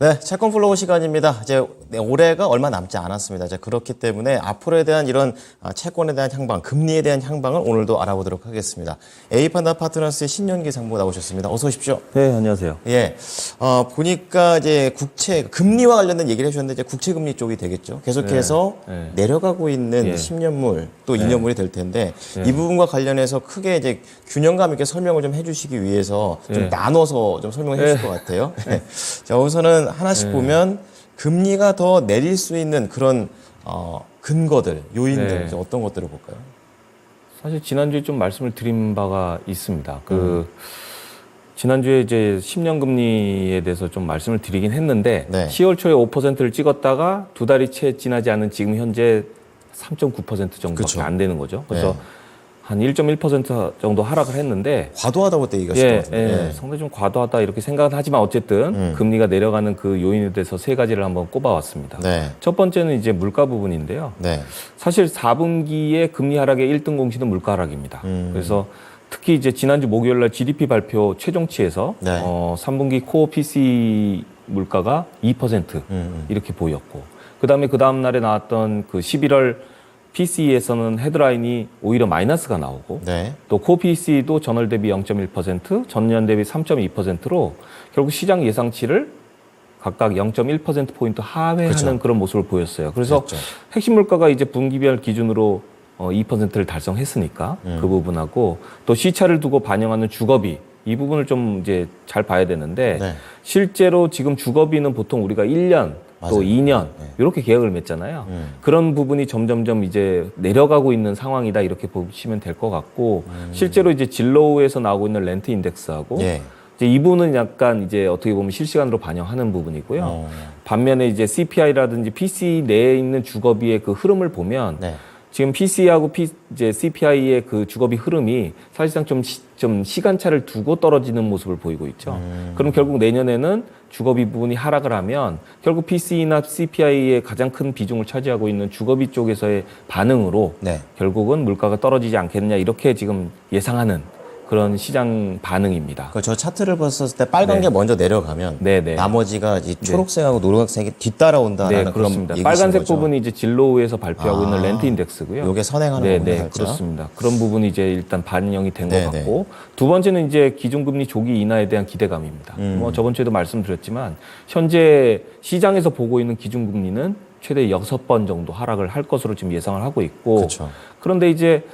네, 채권 플로우 시간입니다. 이제 올해가 얼마 남지 않았습니다. 이제 그렇기 때문에 앞으로에 대한 이런 채권에 대한 향방, 금리에 대한 향방을 오늘도 알아보도록 하겠습니다. A판다 파트너스의 신년기 상무 나오셨습니다. 어서 오십시오. 네, 안녕하세요. 예, 보니까 이제 금리와 관련된 얘기를 해주셨는데 이제 국채 금리 쪽이 되겠죠. 계속해서 내려가고 있는 10년물 또 2년물이 될 텐데 이 부분과 관련해서 크게 이제 균형감 있게 설명을 좀 해주시기 위해서 좀 나눠서 좀 설명을 해주실 것 같아요. 자, 우선은 하나씩 보면 금리가 더 내릴 수 있는 그런 근거들, 요인들 이제 어떤 것들을 볼까요? 사실 지난주에 좀 말씀을 드린 바가 있습니다. 지난주에 이제 10년 금리에 대해서 좀 말씀을 드리긴 했는데 10월 초에 5%를 찍었다가 두 달이 채 지나지 않은 지금 현재 3.9% 정도밖에 안 되는 거죠. 그래서 한 1.1% 정도 하락을 했는데 과도하다고 때 얘기하실 것 같은데 상당히 좀 과도하다 이렇게 생각은 하지만 어쨌든 금리가 내려가는 그 요인에 대해서 세 가지를 한번 꼽아왔습니다. 첫 번째는 이제 물가 부분인데요. 사실 4분기에 금리 하락의 1등 공신은 물가 하락입니다. 그래서 특히 이제 지난주 목요일 날 GDP 발표 최종치에서 3분기 코어 PCE 물가가 2% 이렇게 보였고 그 다음 날에 나왔던 그 11월 PCE에서는 헤드라인이 오히려 마이너스가 나오고 또 코어 PCE도 전월 대비 0.1%, 전년 대비 3.2%로 결국 시장 예상치를 각각 0.1%포인트 하회하는 그런 모습을 보였어요. 그래서 핵심 물가가 이제 분기별 기준으로 2%를 달성했으니까 그 부분하고 또 시차를 두고 반영하는 주거비 이 부분을 좀 이제 잘 봐야 되는데 실제로 지금 주거비는 보통 우리가 1년 또 2년 이렇게 계약을 맺잖아요. 그런 부분이 점점점 이제 내려가고 있는 상황이다 이렇게 보시면 될 것 같고 실제로 이제 진로우에서 나오고 있는 렌트 인덱스하고 이제 이 부분은 약간 이제 어떻게 보면 실시간으로 반영하는 부분이고요. 반면에 이제 CPI라든지 PC 내에 있는 주거비의 그 흐름을 보면 지금 PC하고 이제 CPI의 그 주거비 흐름이 사실상 좀 시간차를 두고 떨어지는 모습을 보이고 있죠. 그럼 결국 내년에는 주거비 부분이 하락을 하면 결국 PC나 CPI의 가장 큰 비중을 차지하고 있는 주거비 쪽에서의 반응으로 결국은 물가가 떨어지지 않겠느냐 이렇게 지금 예상하는 그런 시장 반응입니다. 저 차트를 봤을 때 빨간 게 먼저 내려가면 나머지가 이 초록색하고 노란색이 뒤따라온다라는 그렇습니다. 그런 빨간색 거죠. 부분이 이제 진로우에서 발표하고 있는 렌트 인덱스고요. 이게 선행하는 거군요. 그렇습니다. 그런 부분이 이제 일단 반영이 된 것 같고 두 번째는 이제 기준금리 조기 인하에 대한 기대감입니다. 뭐 저번 주에도 말씀드렸지만 현재 시장에서 보고 있는 기준금리는 최대 6번 정도 하락을 할 것으로 지금 예상을 하고 있고 그런데 이제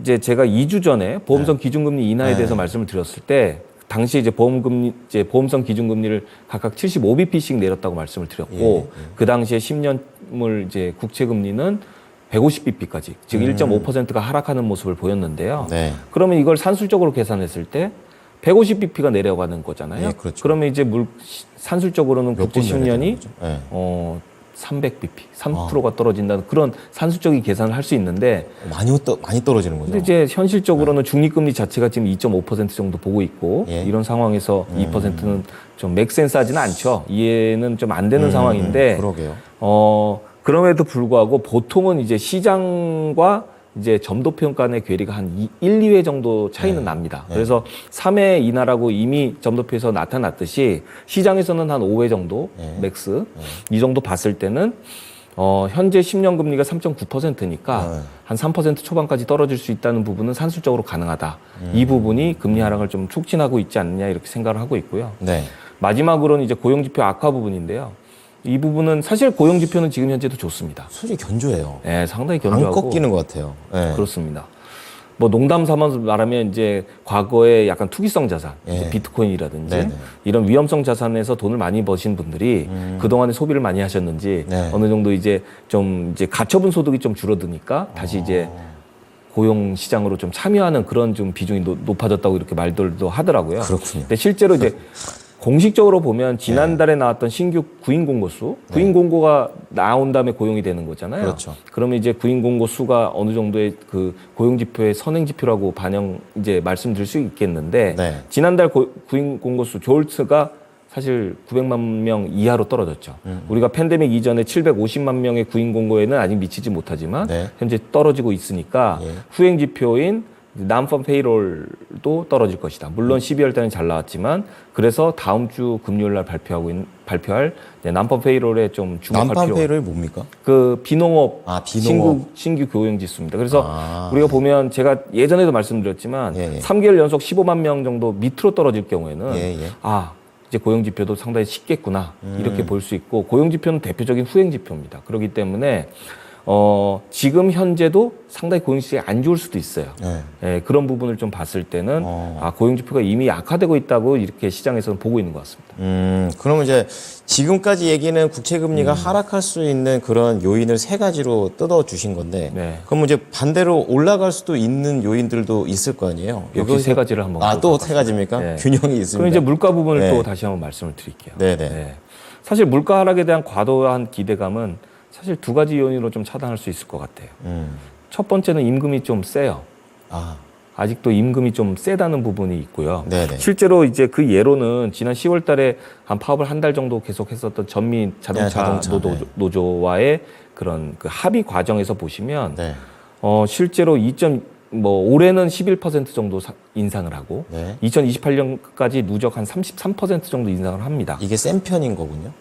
이제 제가 2주 전에 보험성 기준금리 인하에 대해서 말씀을 드렸을 때 당시 이제 보험성 기준금리를 각각 75bp씩 내렸다고 말씀을 드렸고 그 당시에 10년물 이제 국채금리는 150bp까지 즉 1.5%가 하락하는 모습을 보였는데요. 그러면 이걸 산술적으로 계산했을 때 150bp가 내려가는 거잖아요. 그러면 이제 산술적으로는 국채 10년이 300bp, 3%가 떨어진다는 그런 산술적인 계산을 할 수 있는데 많이 떨어지는 거죠. 근데 이제 현실적으로는 중립금리 자체가 지금 2.5% 정도 보고 있고 이런 상황에서 2%는 좀 맥센스하지는 않죠. 이해는 좀 안 되는 상황인데 그럼에도 불구하고 보통은 이제 시장과 이제 점도평 간의 괴리가 한 1, 2회 정도 차이는 납니다. 그래서 3회 인하라고 이미 점도표에서 나타났듯이 시장에서는 한 5회 정도 맥스 이 정도 봤을 때는 현재 10년 금리가 3.9%니까 한 3% 초반까지 떨어질 수 있다는 부분은 산술적으로 가능하다. 이 부분이 금리 하락을 좀 촉진하고 있지 않느냐 이렇게 생각을 하고 있고요. 마지막으로는 이제 고용지표 악화 부분인데요. 이 부분은 사실 고용지표는 지금 현재도 좋습니다. 솔직히 견조해요. 상당히 견조하고. 안 꺾이는 것 같아요. 그렇습니다. 뭐 농담 삼아서 말하면 이제 과거에 약간 투기성 자산, 이제 비트코인이라든지 이런 위험성 자산에서 돈을 많이 버신 분들이 그동안에 소비를 많이 하셨는지 어느 정도 이제 좀 이제 가처분 소득이 좀 줄어드니까 다시 이제 고용 시장으로 좀 참여하는 그런 좀 비중이 높아졌다고 이렇게 말들도 하더라고요. 그렇군요. 근데 실제로 이제 공식적으로 보면 지난달에 나왔던 신규 구인 공고 수, 구인 공고가 나온 다음에 고용이 되는 거잖아요. 그러면 이제 구인 공고 수가 어느 정도의 그 고용 지표의 선행 지표라고 이제 말씀드릴 수 있겠는데 지난달 구인 공고 수 졸스가 사실 900만 명 이하로 떨어졌죠. 우리가 팬데믹 이전에 750만 명의 구인 공고에는 아직 미치지 못하지만 현재 떨어지고 있으니까 후행 지표인 난펌 페이롤도 떨어질 것이다. 물론 12월 달에는 잘 나왔지만 그래서 다음 주 금요일 날 발표할 난펌 페이롤에 좀 주목할 필요가. 난펌 페이롤이 뭡니까? 그 비농업, 비농업. 신규 교용 지수입니다. 그래서 우리가 보면 제가 예전에도 말씀드렸지만 3개월 연속 15만 명 정도 밑으로 떨어질 경우에는 이제 고용 지표도 상당히 식겠구나 이렇게 볼 수 있고, 고용 지표는 대표적인 후행 지표입니다. 그렇기 때문에 지금 현재도 상당히 고용 지수가 안 좋을 수도 있어요. 그런 부분을 좀 봤을 때는 고용 지표가 이미 악화되고 있다고 이렇게 시장에서는 보고 있는 것 같습니다. 그러면 이제 지금까지 얘기는 국채 금리가 하락할 수 있는 그런 요인을 세 가지로 뜯어 주신 건데, 그럼 이제 반대로 올라갈 수도 있는 요인들도 있을 거 아니에요? 역시 세 가지를 한번. 또 세 가지입니까? 균형이 있습니다. 그럼 이제 물가 부분을 또 다시 한번 말씀을 드릴게요. 사실 물가 하락에 대한 과도한 기대감은 사실 두 가지 요인으로 좀 차단할 수 있을 것 같아요. 첫 번째는 임금이 좀 세요. 아직도 임금이 좀 세다는 부분이 있고요. 실제로 이제 그 예로는 지난 10월 달에 한 파업을 한 달 정도 계속 했었던 전미 자동차 노조와의 그런 그 합의 과정에서 보시면 실제로 올해는 11% 정도 인상을 하고 2028년까지 누적 한 33% 정도 인상을 합니다. 이게 센 편인 거군요.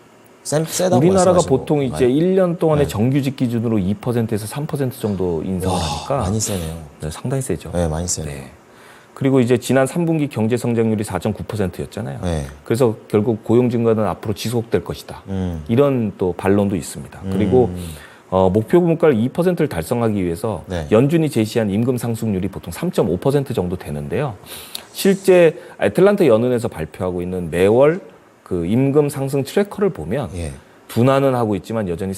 세다고 우리나라가 보통 이제 1년 동안에 정규직 기준으로 2%에서 3% 정도 인상을 하니까 많이 세네요. 상당히 세죠. 많이 세네요. 그리고 이제 지난 3분기 경제 성장률이 4.9%였잖아요. 그래서 결국 고용 증가는 앞으로 지속될 것이다. 이런 또 반론도 있습니다. 그리고 목표 물가를 2%를 달성하기 위해서 연준이 제시한 임금 상승률이 보통 3.5% 정도 되는데요. 실제 애틀란타 연은에서 발표하고 있는 매월 그 임금 상승 트래커를 보면 둔화는 하고 있지만 여전히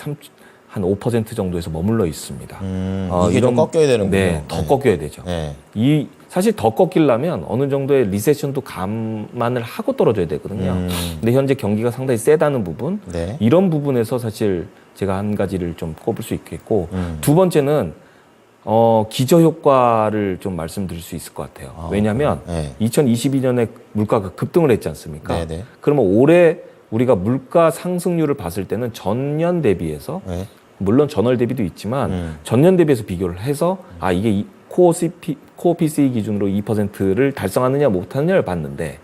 한 5% 정도에서 머물러 있습니다. 이게 좀 꺾여야 되는군요. 더 꺾여야 되죠. 사실 더 꺾이려면 어느 정도의 리세션도 감안을 하고 떨어져야 되거든요. 근데 현재 경기가 상당히 세다는 부분, 이런 부분에서 사실 제가 한 가지를 좀 꼽을 수 있겠고, 두 번째는 기저효과를 좀 말씀드릴 수 있을 것 같아요. 왜냐하면 2022년에 물가가 급등을 했지 않습니까? 그러면 올해 우리가 물가 상승률을 봤을 때는 전년 대비해서 물론 전월 대비도 있지만 전년 대비해서 비교를 해서 이게 코어 PCE 기준으로 2%를 달성하느냐 못하느냐를 봤는데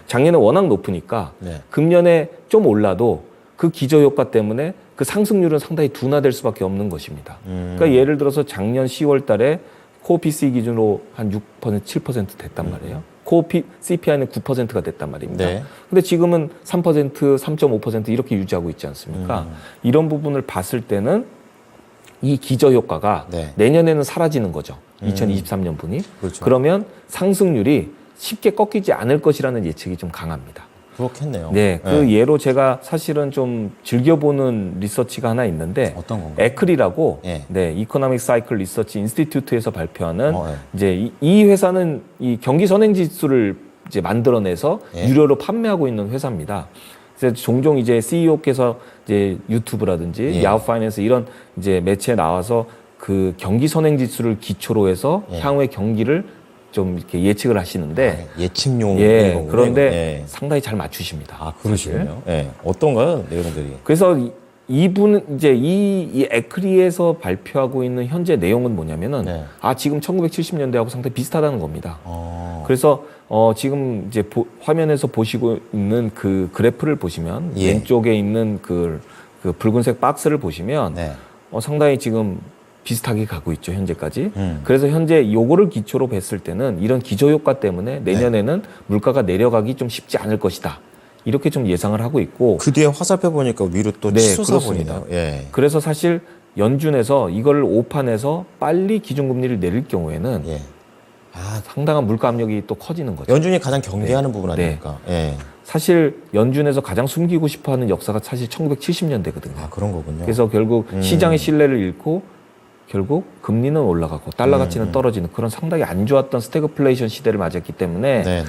작년에 워낙 높으니까 금년에 좀 올라도 그 기저효과 때문에 그 상승률은 상당히 둔화될 수밖에 없는 것입니다. 그러니까 예를 들어서 작년 10월 달에 코어 PCE 기준으로 한 6%, 7% 됐단 말이에요. 코어 CPI는 9%가 됐단 말입니다. 근데 지금은 3%, 3.5% 이렇게 유지하고 있지 않습니까? 이런 부분을 봤을 때는 이 기저효과가 내년에는 사라지는 거죠. 2023년 분이. 그러면 상승률이 쉽게 꺾이지 않을 것이라는 예측이 좀 강합니다. 그렇겠네요. 그 예로 제가 사실은 좀 즐겨보는 리서치가 하나 있는데, 어떤 건가요? 에클이라고 이코노믹 사이클 리서치 인스티튜트에서 발표하는 이제 이 회사는 이 경기 선행 지수를 이제 만들어내서 유료로 판매하고 있는 회사입니다. 그래서 종종 이제 CEO께서 이제 유튜브라든지 야후 파이낸스 이런 이제 매체에 나와서 그 경기 선행 지수를 기초로 해서 향후의 경기를 좀 이렇게 예측을 하시는데 예측용 그런데 상당히 잘 맞추십니다. 그러시군요. 어떤가요, 내용들이? 그래서 이분은 이제 이 에크리에서 발표하고 있는 현재 내용은 뭐냐면은 지금 1970년대하고 상당히 비슷하다는 겁니다. 그래서 지금 이제 화면에서 보시고 있는 그 그래프를 보시면 왼쪽에 있는 그 붉은색 박스를 보시면 상당히 지금 비슷하게 가고 있죠, 현재까지. 그래서 현재 요거를 기초로 뵀을 때는 이런 기저효과 때문에 내년에는 물가가 내려가기 좀 쉽지 않을 것이다. 이렇게 좀 예상을 하고 있고. 그 뒤에 화살표 보니까 위로 또 치솟아버리네요. 그래서 사실 연준에서 이걸 오판해서 빨리 기준금리를 내릴 경우에는 상당한 물가 압력이 또 커지는 거죠. 연준이 가장 경계하는 부분 아닙니까? 사실 연준에서 가장 숨기고 싶어하는 역사가 사실 1970년대거든요. 그런 거군요. 그래서 결국 시장의 신뢰를 잃고 결국 금리는 올라가고 달러 가치는 떨어지는 그런 상당히 안 좋았던 스태그플레이션 시대를 맞았기 때문에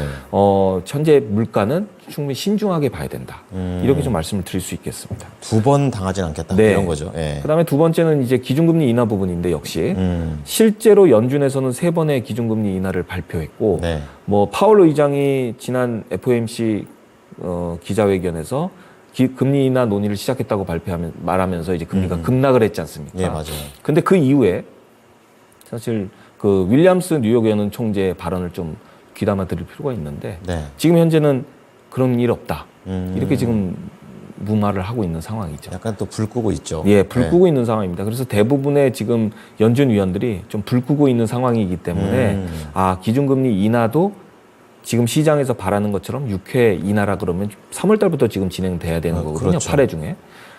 현재 물가는 충분히 신중하게 봐야 된다. 이렇게 좀 말씀을 드릴 수 있겠습니다. 두 번 당하진 않겠다. 이런 거죠. 그다음에 두 번째는 이제 기준금리 인하 부분인데 역시 실제로 연준에서는 3번의 기준금리 인하를 발표했고 뭐 파월 의장이 지난 FOMC 기자회견에서 금리 인하 논의를 시작했다고 말하면서 이제 금리가 급락을 했지 않습니까? 맞아요. 근데 그 이후에 사실 그 윌리엄스 뉴욕 연은 총재 발언을 좀 귀담아 들을 필요가 있는데 네. 지금 현재는 그런 일 없다. 이렇게 지금 무마를 하고 있는 상황이죠. 약간 또 불 끄고 있죠. 예, 불 끄고 있는 상황입니다. 그래서 대부분의 지금 연준 위원들이 좀 불 끄고 있는 상황이기 때문에 기준금리 인하도 지금 시장에서 바라는 것처럼 6회 인하라 그러면 3월 달부터 지금 진행돼야 되는 거거든요. 그렇죠. 8회 중에.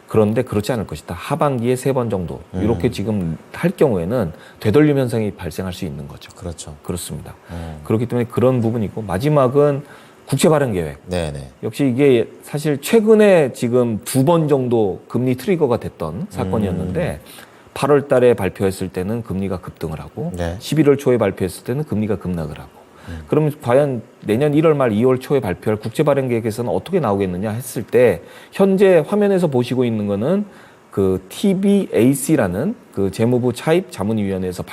그런데 그렇지 않을 것이다. 하반기에 3번 정도 이렇게 지금 할 경우에는 되돌림 현상이 발생할 수 있는 거죠. 그렇죠. 그렇습니다. 그렇기 때문에 그런 부분이고 마지막은 국채 발행 계획. 네네. 역시 이게 사실 최근에 지금 2번 정도 금리 트리거가 됐던 사건이었는데 8월 달에 발표했을 때는 금리가 급등을 하고 11월 초에 발표했을 때는 금리가 급락을 하고 그러면 과연 내년 1월 말 2월 초에 발표할 국채 발행 계획에서는 어떻게 나오겠느냐 했을 때 현재 화면에서 보시고 있는 거는 그 TBAC라는 그 재무부 차입 자문위원회에서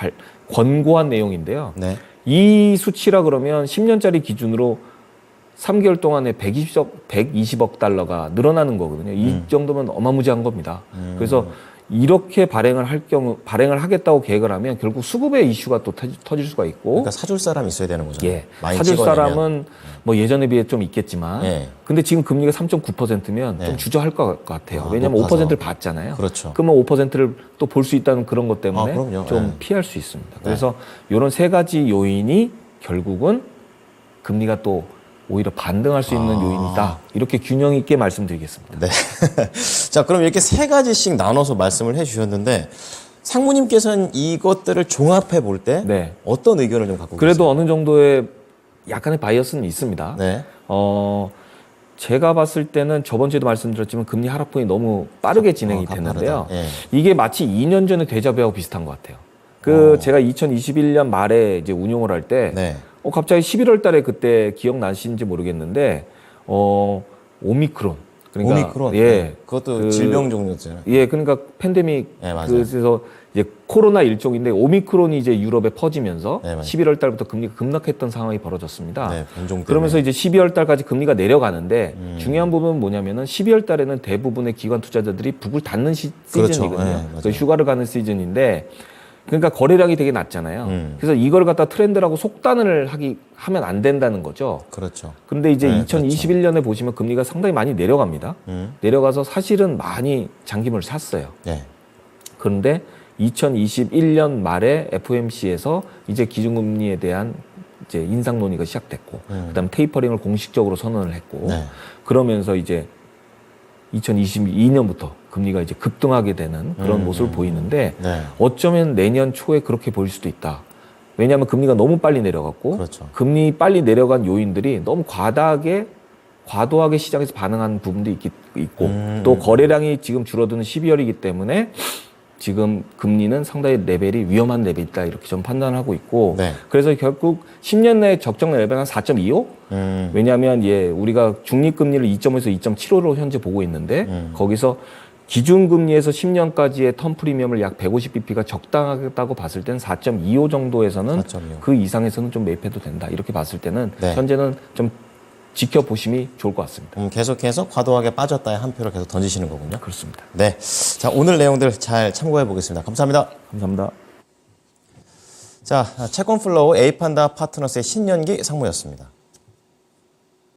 권고한 내용인데요. 네. 이 수치라 그러면 10년짜리 기준으로 3개월 동안에 120억 달러가 늘어나는 거거든요. 이 정도면 어마무지한 겁니다. 그래서 이렇게 발행을 하겠다고 계획을 하면 결국 수급의 이슈가 또 터질 수가 있고. 그러니까 사줄 사람이 있어야 되는 거죠. 예. 사줄 사람은 뭐 예전에 비해 좀 있겠지만. 예. 근데 지금 금리가 3.9%면 좀 주저할 것 같아요. 왜냐하면 높아서. 5%를 받잖아요. 그렇죠. 그러면 5%를 또 볼 수 있다는 그런 것 때문에 좀 피할 수 있습니다. 그래서 이런 세 가지 요인이 결국은 금리가 또 오히려 반등할 수 있는 요인이다. 이렇게 균형 있게 말씀드리겠습니다. 네. 자, 그럼 이렇게 세 가지씩 나눠서 말씀을 해주셨는데 상무님께서는 이것들을 종합해 볼 때 어떤 의견을 좀 갖고 계세요? 그래도 어느 정도의 약간의 바이어스는 있습니다. 네. 제가 봤을 때는 저번 주에도 말씀드렸지만 금리 하락폭이 너무 빠르게 진행이 됐는데요. 이게 마치 2년 전에 데자뷰하고 비슷한 것 같아요. 제가 2021년 말에 이제 운용을 할 때 갑자기 11월 달에 그때 기억나시는지 모르겠는데, 오미크론. 그러니까, 오미크론? 예. 그것도 질병 종류잖아요. 예, 그러니까 팬데믹. 그래서 이제 코로나 일종인데, 오미크론이 이제 유럽에 퍼지면서 11월 달부터 금리가 급락했던 상황이 벌어졌습니다. 그러면서 이제 12월 달까지 금리가 내려가는데, 중요한 부분은 뭐냐면은 12월 달에는 대부분의 기관 투자자들이 북을 닫는 시즌이거든요. 그래서 휴가를 가는 시즌인데, 그러니까 거래량이 되게 낮잖아요. 그래서 이걸 갖다 트렌드라고 속단을 하면 안 된다는 거죠. 그렇죠. 그런데 이제 2021년에 보시면 금리가 상당히 많이 내려갑니다. 내려가서 사실은 많이 장기물을 샀어요. 그런데 2021년 말에 FOMC에서 이제 기준금리에 대한 이제 인상 논의가 시작됐고, 그다음 테이퍼링을 공식적으로 선언을 했고, 그러면서 이제 2022년부터 금리가 이제 급등하게 되는 그런 모습을 보이는데 어쩌면 내년 초에 그렇게 보일 수도 있다. 왜냐하면 금리가 너무 빨리 내려갔고 금리 빨리 내려간 요인들이 너무 과도하게 시장에서 반응한 부분도 있고 또 거래량이 지금 줄어드는 12월이기 때문에 지금 금리는 상당히 레벨이 위험한 레벨이다 이렇게 좀 판단하고 있고 그래서 결국 10년 내 적정 레벨은 한 4.25? 왜냐하면 우리가 중립금리를 2.5에서 2.75로 현재 보고 있는데 거기서 기준금리에서 10년까지의 턴 프리미엄을 약 150bp가 적당하다고 봤을 때는 4.25 정도에서는 4.25. 그 이상에서는 좀 매입해도 된다 이렇게 봤을 때는 현재는 좀 지켜보심이 좋을 것 같습니다. 계속해서 과도하게 빠졌다에 한 표를 계속 던지시는 거군요. 그렇습니다. 네. 자, 오늘 내용들 잘 참고해 보겠습니다. 감사합니다. 감사합니다. 자, 채권플로우 에이판다 파트너스의 신년기 상무였습니다.